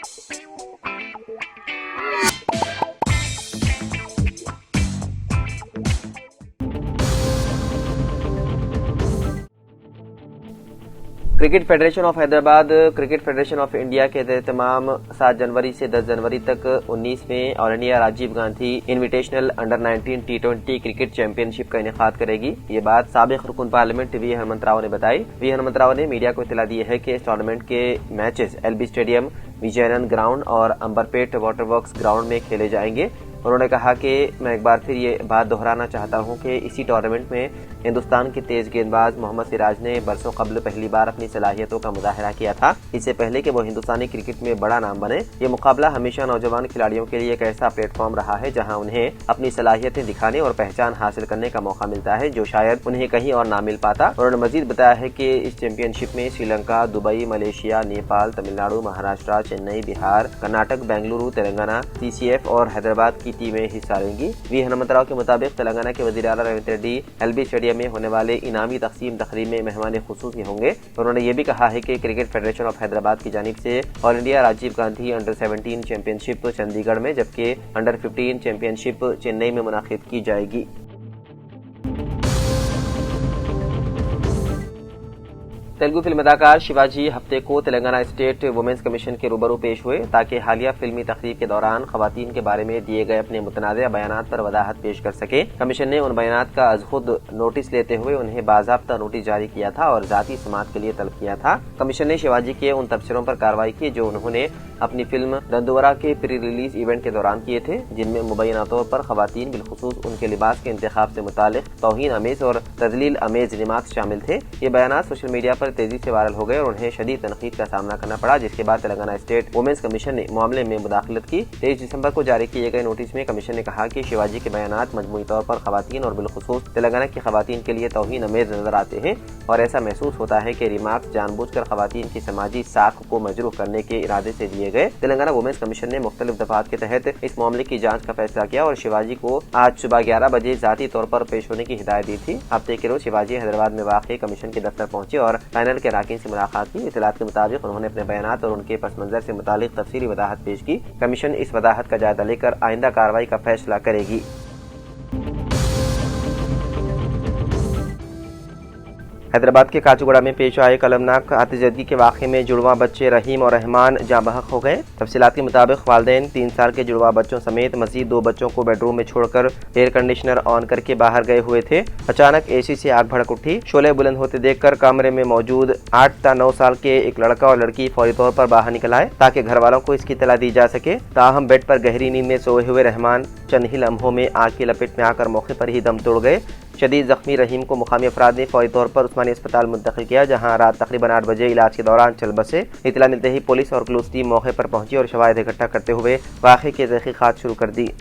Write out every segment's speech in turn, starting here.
Cricket federation of Hyderabad cricket federation of India के एहतमाम 7 जनवरी से 10 जनवरी तक 19वें all India Rajiv Gandhi invitational under 19 T20 cricket championship का इनेकाद करेगी। ये बात साबिक रुकन पार्लियामेंट वी हनुमंत राव ने बताई। वी हनुमंत राव ने मीडिया को इत्तला दी है कि इस टूर्नामेंट के मैचेस एलबी स्टेडियम, विजयनंद ग्राउंड और अंबरपेट वाटर वर्क्स ग्राउंड में खेले जाएंगे। उन्होंने कहा कि मैं एक बार फिर ये बात दोहराना चाहता हूं कि इसी टूर्नामेंट में हिंदुस्तान के तेज गेंदबाज मोहम्मद सिराज ने बरसों कबल पहली बार अपनी सलाहियतों का मुजाहरा किया था, इससे पहले कि वो हिंदुस्तानी क्रिकेट में बड़ा नाम बने। ये मुकाबला हमेशा नौजवान खिलाड़ियों के लिए एक ऐसा प्लेटफॉर्म रहा है जहां उन्हें अपनी सलाहियतें दिखाने और पहचान हासिल करने का मौका मिलता है, जो शायद उन्हें कहीं और ना मिल पाता। उन्होंने मजीद बताया है कि इस चैंपियनशिप में Sri Lanka, Dubai, Malaysia, Nepal, Tamil Nadu, Maharashtra, Chennai, Bihar, Karnataka, Bengaluru, Telangana, CCF और हैदराबाद की टीमें हिस्सा लेंगी। वी हनुमंत राव के मुताबिक तेलंगाना के वज़ीर आला रेवंत रेड्डी एलबी स्टेडियम में होने वाले इनामी तकसीम तकरीब में मेहमान खुसूसी होंगे। उन्होंने ये भी कहा है कि क्रिकेट फेडरेशन ऑफ हैदराबाद की जानिब से all India Rajiv Gandhi under 17 championship Chandigarh में, जबकि अंडर 15 चैंपियनशिप चेन्नई में मुनाकिद की जाएगी। तेलुगु फिल्म अदाकार शिवाजी हफ्ते को तेलंगाना स्टेट वुमेन्स कमीशन के रूबरू पेश हुए ताकि हालिया फिल्मी तकरीब के दौरान खवातीन के बारे में दिए गए अपने मुतनाज़िया बयानात पर वजाहत पेश कर सके। कमीशन ने उन बयानात का अज खुद नोटिस लेते हुए उन्हें बाज़ाब्ता नोटिस जारी किया था और जाती समाअत के लिए तलब किया था। कमीशन ने शिवाजी के उन तबसरों पर कार्रवाई की जो उन्होंने अपनी फिल्म दंदुवरा के प्री रिलीज इवेंट के दौरान किए थे, जिनमें मुबैना तौर पर खवातीन बिलखुसूस उनके लिबास के इंतखाब से मुतालिक तौहीन अमेज और तजलील अमेज रिमार्क्स शामिल थे। ये बयानात सोशल मीडिया पर तेजी से वायरल हो गए और उन्हें शदीद तनकीद का सामना करना पड़ा, जिसके बाद तेलंगाना स्टेट वुमेन्स कमीशन ने मामले में मुदाखलत की। 23 दिसंबर को जारी किए गए नोटिस में कमीशन ने कहा कि शिवाजी के बयानात मजमूई तौर पर खवातीन और बिलखुसूस तेलंगाना की खवातीन के लिए तौहीन अमेज नजर आते हैं और ऐसा महसूस होता है कि रिमार्क्स जानबूझकर खवातीन की समाजी साख को मजरूह करने के इरादे से दिए गए। तेलंगाना वुमेन्स कमीशन ने मुख्तलिफ दफात के तहत इस मामले की जाँच का फैसला किया और शिवाजी को आज सुबह 11 बजे जाती तौर पर पेश होने की हिदायत दी थी। हफ्ते के रोज शिवाजी हैदराबाद में वाक़ कमीशन के दफ्तर पहुंचे और पैनल के अरकान से मुलाकात की। इत्तलात के मुताबिक उन्होंने अपने बयानात और उनके पस मंजर से मुतालिक तफसीली वजाहत पेश की। कमीशन इस वजाहत का जायजा लेकर आइंदा कार्रवाई का फैसला करेगी। हैदराबाद के काचूगड़ा में पेश आए कलमनाक आतिशबाजी के वाक़े में जुड़वा बच्चे रहीम और रहमान जाँ बहक हो गए। तफसीलात के मुताबिक वालिदैन 3 साल के जुड़वा बच्चों समेत मजीद 2 बच्चों को बेडरूम में छोड़कर एयर कंडीशनर ऑन करके बाहर गए हुए थे। अचानक AC से आग भड़क उठी। शोले बुलंद होते देखकर कमरे में मौजूद 8 ता 9 साल के एक लड़का और लड़की फौरी तौर पर बाहर निकल आए ताकि घर वालों को इसकी इत्तला दी जा सके। ताहम बेड पर गहरी नींद में सोए हुए रहमान चंद ही लम्हों में आग की लपेट में आकर मौके पर ही दम तोड़ गए। शदीद जख्मी रहीम को मुकामी अफराद ने फौरी तौर पर उस्मानी अस्पताल मुंतकिल किया, जहां रात तकरीबन 8 बजे इलाज के दौरान चल बसे। इत्तला मिलते ही पुलिस और क्लूज टीम मौके पर पहुंची और शवाहिद इकट्ठा करते हुए वाक़े की तहकीकात शुरू कर दी।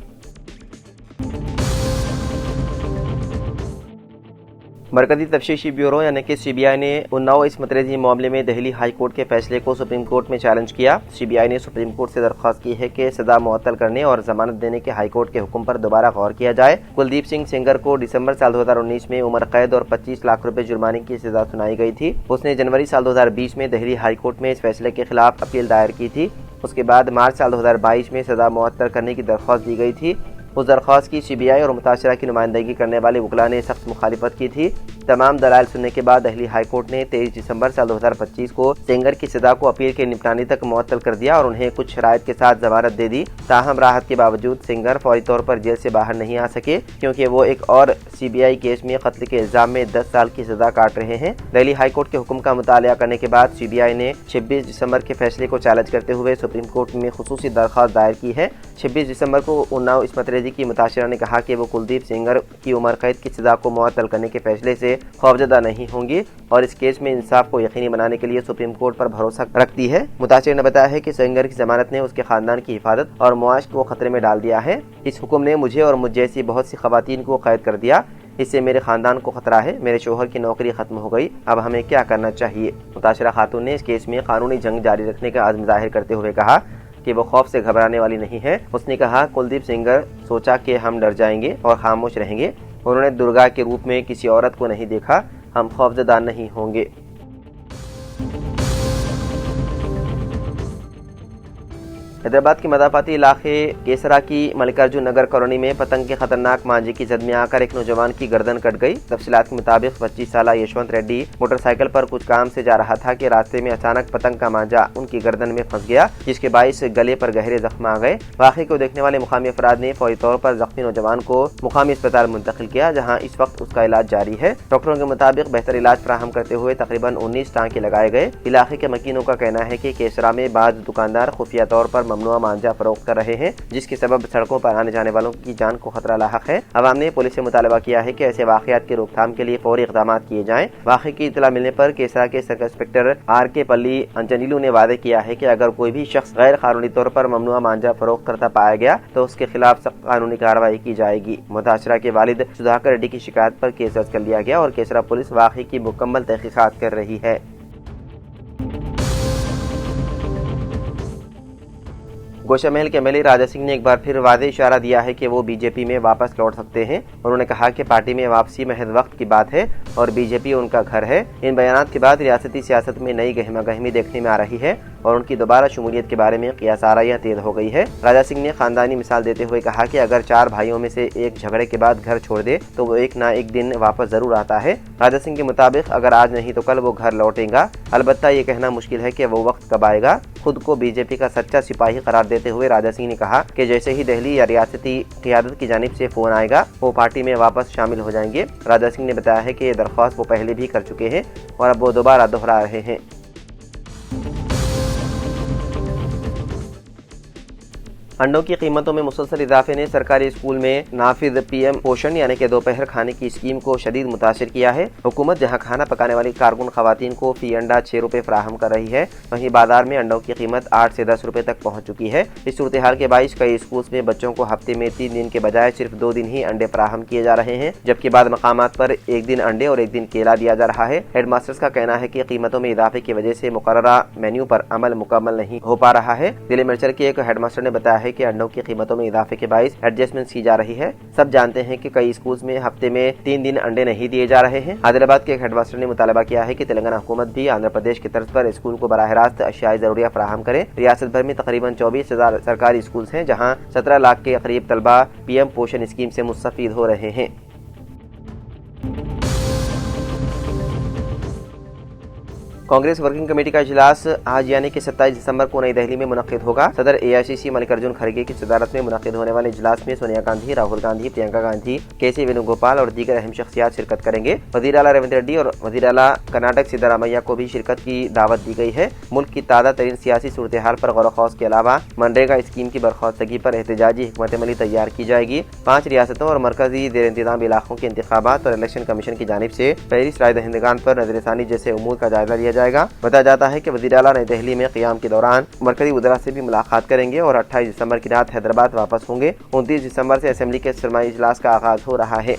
मरकजी तफ्तीशी ब्यूरो यानी कि CBI ने उन्नाव इस्मत रेज़ी मामले में दिल्ली हाई कोर्ट के फैसले को सुप्रीम कोर्ट में चैलेंज किया। CBI ने सुप्रीम कोर्ट से दरख्वास्त की है कि सजा मुअत्तल करने और जमानत देने के हाई कोर्ट के हुक्म पर दोबारा गौर किया जाए। कुलदीप सिंह सेंगर को दिसंबर साल 2019 में उम्र कैद और 25 लाख रुपए जुर्माने की सजा सुनाई गई थी। उसने जनवरी साल 2020 में दिल्ली हाई कोर्ट में इस फैसले के खिलाफ अपील दायर की थी। उसके बाद मार्च साल 2022 में सजा मुअत्तल करने की दरख्वास्त दी गई थी। उस दरख्वास्त की CBI और मुतासरा की नुमाइंदगी करने वाले वकला ने सख्त मुखालिफत की थी। तमाम दलाइल सुनने के बाद दिल्ली हाई कोर्ट ने 23 दिसंबर साल 2025 को सेंगर की सजा को अपील के निपटाने तक मुअत्तल कर दिया और उन्हें कुछ शराइत के साथ जमानत दे दी। ताहम राहत के बावजूद सेंगर फौरी तौर पर जेल से बाहर नहीं आ सके, क्योंकि वो एक और CBI केस में कत्ल के इल्जाम में 10 साल की सजा काट रहे हैं। दिल्ली हाई कोर्ट के हुक्म का मुतालिया करने के बाद CBI ने 26 दिसंबर के फैसले को चैलेंज करते हुए सुप्रीम कोर्ट में खुसूसी दरख्वास्त दायर की है। 26 दिसंबर को उन्नाव इस्मत रेज़ी की मुताशिरा ने कहा कि वो कुलदीप सेंगर की उम्र कैद की सजा को मुअत्तल करने के फैसले से खौफजदा नहीं होंगी और इस केस में इंसाफ को यकीनी बनाने के लिए सुप्रीम कोर्ट पर भरोसा रखती है। मुताशिर ने बताया है कि सेंगर की जमानत ने उसके खानदान की हिफाजत और मुआश को खतरे में डाल दिया है। इस हुक्म ने मुझे और मुझ जैसी बहुत सी खवातीन को कैद कर दिया। इससे मेरे खानदान को खतरा है। मेरे शोहर की नौकरी खत्म हो गई। अब हमें क्या करना चाहिए? मुताशिरा खातून ने इस केस में कानूनी जंग जारी रखने का अज़्म जाहिर करते हुए कहा कि वो खौफ से घबराने वाली नहीं है। उसने कहा, कुलदीप सेंगर सोचा कि हम डर जाएंगे और खामोश रहेंगे। उन्होंने दुर्गा के रूप में किसी औरत को नहीं देखा। हम खौफजदा नहीं होंगे। حیدرآباد کے مدافعتی علاقے کیسرا کی ملکارجن نگر کالونی میں پتنگ کے خطرناک مانجے کی زد میں آ کر ایک نوجوان کی گردن کٹ گئی۔ تفصیلات کے مطابق 25 سالہ یشونت ریڈی موٹر سائیکل پر کچھ کام سے جا رہا تھا کہ راستے میں اچانک پتنگ کا مانجا ان کی گردن میں پھنس گیا، جس کے باعث گلے پر گہرے زخم آ گئے۔ واقعے کو دیکھنے والے مقامی افراد نے فوری طور پر زخمی نوجوان کو مقامی اسپتال منتقل کیا، جہاں اس وقت اس کا علاج جاری ہے۔ ڈاکٹروں کے مطابق بہتر علاج فراہم کرتے ہوئے تقریباً 19 ٹانکے لگائے گئے۔ علاقے کے مکینوں کا کہنا ہے کہ کیسرا میں بعض دکاندار خفیہ طور پر ممنوع مانجا فروخت کر رہے ہیں، جس کے سبب سڑکوں پر آنے جانے والوں کی جان کو خطرہ لاحق ہے۔ عوام نے پولیس سے مطالبہ کیا ہے کہ ایسے واقعات کی روک تھام کے لیے فوری اقدامات کیے جائیں۔ واقعے کی اطلاع ملنے پر کیسرا کے سرکل انسپکٹر آر کے پلی انجنیلو نے وعدہ کیا ہے کہ اگر کوئی بھی شخص غیر قانونی طور پر ممنوع مانجا فروخت کرتا پایا گیا تو اس کے خلاف سخت قانونی کارروائی کی جائے گی۔ متاثرہ کے والد سدھاکر ریڈی کی شکایت پر کیس درج کر لیا گیا اور کیسرا پولیس واقعے کی مکمل تحقیقات کر رہی ہے۔ گوشہ محل کے MLA راجا سنگھ نے ایک بار پھر واضح اشارہ دیا ہے کہ وہ BJP میں واپس لوٹ سکتے ہیں۔ انہوں نے کہا کہ پارٹی میں واپسی محض وقت کی بات ہے اور BJP ان کا گھر ہے۔ ان بیانات کے بعد ریاستی سیاست میں نئی گہما گہمی دیکھنے میں آ رہی ہے اور ان کی دوبارہ شمولیت کے بارے میں قیاس آرائیاں تیز ہو گئی ہے۔ راجا سنگھ نے خاندانی مثال دیتے ہوئے کہا کہ اگر 4 بھائیوں میں سے ایک جھگڑے کے بعد گھر چھوڑ دے تو وہ ایک نہ ایک دن واپس ضرور آتا ہے۔ راجا سنگھ کے مطابق اگر آج نہیں تو کل وہ گھر لوٹے گا، البتہ یہ کہنا مشکل ہے کہ وہ وقت کب آئے گا۔ خود کو BJP کا سچا سپاہی قرار دیتے ہوئے راجا سنگھ نے کہا کہ جیسے ہی دہلی یا ریاستی قیادت کی جانب سے فون آئے گا وہ پارٹی میں واپس شامل ہو جائیں گے۔ راجا سنگھ نے بتایا ہے کہ یہ درخواست وہ پہلے بھی کر چکے ہیں اور اب وہ دوبارہ دہرا رہے ہیں۔ انڈوں کی قیمتوں میں مسلسل اضافے نے سرکاری اسکول میں نافذ PM پوشن یعنی کہ دوپہر کھانے کی اسکیم کو شدید متاثر کیا ہے۔ حکومت جہاں کھانا پکانے والی کارکن خواتین کو فی انڈا 6 روپے فراہم کر رہی ہے، وہیں بازار میں انڈوں کی قیمت 8 سے 10 روپے تک پہنچ چکی ہے۔ اس صورتحال کے باعث کئی اسکولز میں بچوں کو ہفتے میں 3 دن کے بجائے صرف 2 دن ہی انڈے فراہم کیے جا رہے ہیں، جبکہ بعض مقامات پر ایک دن انڈے اور ایک دن کیلا دیا جا رہا ہے۔ ہیڈ ماسٹرز کا کہنا ہے کہ قیمتوں میں اضافے کی وجہ سے مقررہ مینیو پر عمل مکمل نہیں ہو پا رہا ہے۔ ضلع مرچر کے ایک ہیڈ ماسٹر نے بتایا ہے کہ انڈوں کی قیمتوں میں اضافے کے باعث ایڈجسٹمنٹ کی جا رہی ہے۔ سب جانتے ہیں کہ کئی اسکولز میں ہفتے میں 3 دن انڈے نہیں دیے جا رہے ہیں۔ حیدرآباد کے ایک ہیڈ ماسٹر نے مطالبہ کیا ہے کہ تلنگانہ حکومت بھی آندھرا پردیش کی طرز پر اسکول کو براہ راست اشیاء ضروریہ فراہم کرے۔ ریاست بھر میں تقریباً 24,000 سرکاری اسکولز ہیں جہاں 17 لاکھ کے قریب طلبہ PM پوشن اسکیم سے مستفید ہو رہے ہیں۔ کانگریس ورکنگ کمیٹی کا اجلاس آج یعنی کہ 27 دسمبر کو نئی دہلی میں منعقد ہوگا۔ صدر AICC ملکارجن کھڑگے کی صدارت میں منعقد ہونے والے اجلاس میں سونیا گاندھی، راہل گاندھی، پرینکا گاندھی، KC وینوگوپال اور دیگر اہم شخصیات شرکت کریں گے۔ وزیر اعلیٰ ریونت ریڈی اور وزیر اعلیٰ کرناٹک سدھارمیہ کو بھی شرکت کی دعوت دی گئی ہے۔ ملک کی تازہ ترین سیاسی صورتحال پر غور و خوض کے علاوہ منریگا اسکیم کی برخواستگی پر احتجاجی حکمت عملی تیار کی جائے گی۔ 5 ریاستوں اور مرکزی زیر انتظام علاقوں کے انتخابات اور الیکشن کمیشن کی جانب سے فہرست رائے دہندگان پر نظر ثانی جیسے امور کا جائزہ لیا جائے گا۔ بتایا جاتا ہے کہ وزیر اعلیٰ نئی دہلی میں قیام کے دوران مرکزی وزراء سے بھی ملاقات کریں گے اور 28 دسمبر کی رات حیدرآباد واپس ہوں گے۔ 29 دسمبر سے اسمبلی کے سرمائی اجلاس کا آغاز ہو رہا ہے۔